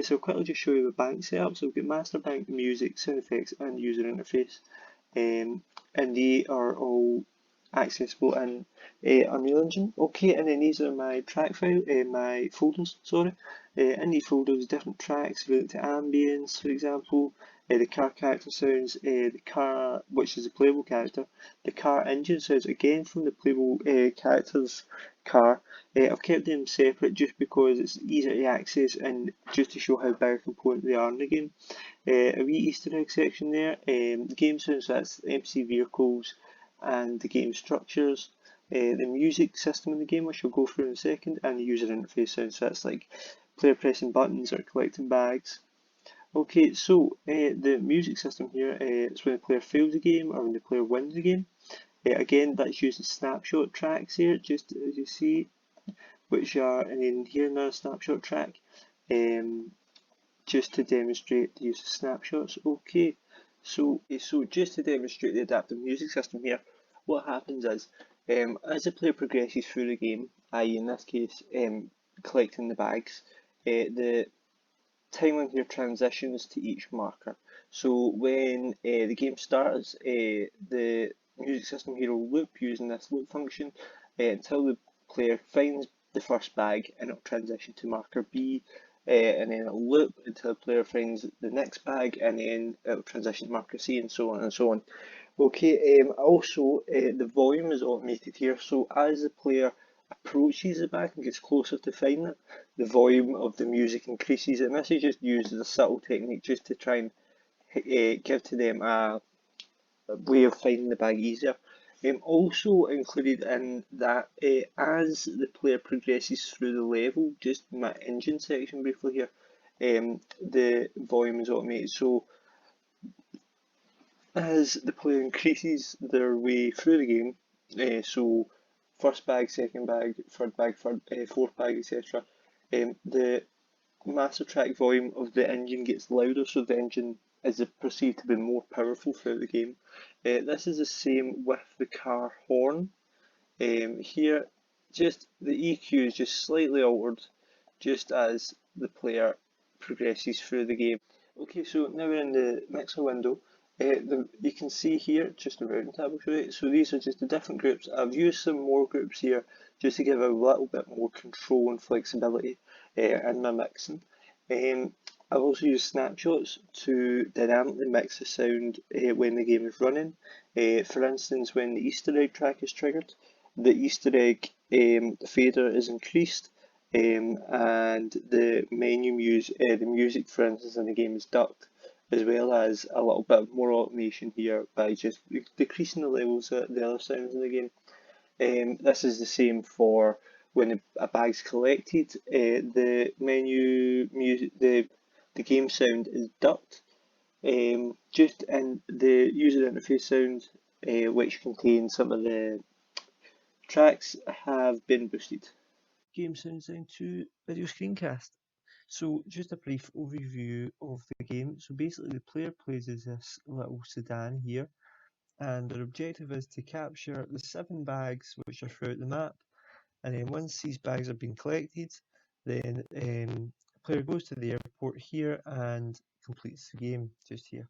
So I'll quickly just show you the bank setup. So we've got master bank, music, sound effects, and user interface. And they are all accessible in Unreal Engine. Okay, and then these are my track file, my folders, sorry. In these folders, different tracks related to ambience, for example, the car character sounds, the car, which is a playable character, the car engine sounds, again from the playable character's car. I've kept them separate just because it's easier to access and just to show how big a component they are in the game. A wee Easter egg section there. Game sounds, that's MC vehicles and the game structures. The music system in the game, which we'll go through in a second, and the user interface sounds, so that's like player pressing buttons or collecting bags. Okay, so the music system here is when the player fails a game or when the player wins a game. Again, that's using snapshot tracks here, just as you see, which are, and then here another snapshot track, just to demonstrate the use of snapshots. Okay, so just to demonstrate the adaptive music system here, what happens is, as the player progresses through the game, i.e. in this case, collecting the bags, the timeline here transitions to each marker. So when the game starts, the music system here will loop using this loop function until the player finds the first bag, and it'll transition to marker B, and then it'll loop until the player finds the next bag, and then it'll transition to marker C, and so on and so on. Okay, also the volume is automated here, so as the player approaches the bag and gets closer to finding it, the volume of the music increases, and this is just used as a subtle technique just to try and give to them a way of finding the bag easier. Also included in that, as the player progresses through the level, just my engine section briefly here, the volume is automated. So as the player increases their way through the game, so first bag, second bag, third bag, fourth bag, etc., the master track volume of the engine gets louder, so the engine is perceived to be more powerful throughout the game. This is the same with the car horn. Here, just the EQ is just slightly altered, just as the player progresses through the game. Okay, so now we're in the mixer window. You can see here, just a round tab will show you. So these are just the different groups. I've used some more groups here just to give a little bit more control and flexibility in my mixing. I've also used snapshots to dynamically mix the sound when the game is running. For instance, when the Easter egg track is triggered, the Easter egg fader is increased, and the the music, for instance, in the game is ducked, as well as a little bit more automation here by just decreasing the levels of the other sounds in the game. This is the same for when a bag's collected. The menu music, the game sound is ducked. Just in the user interface sound, which contains some of the tracks, have been boosted. Game sounds down to video screencast. So just a brief overview of the game. So basically the player plays as this little sedan here, and their objective is to capture the 7 bags which are throughout the map, and then once these bags have been collected, then the player goes to the airport here and completes the game just here.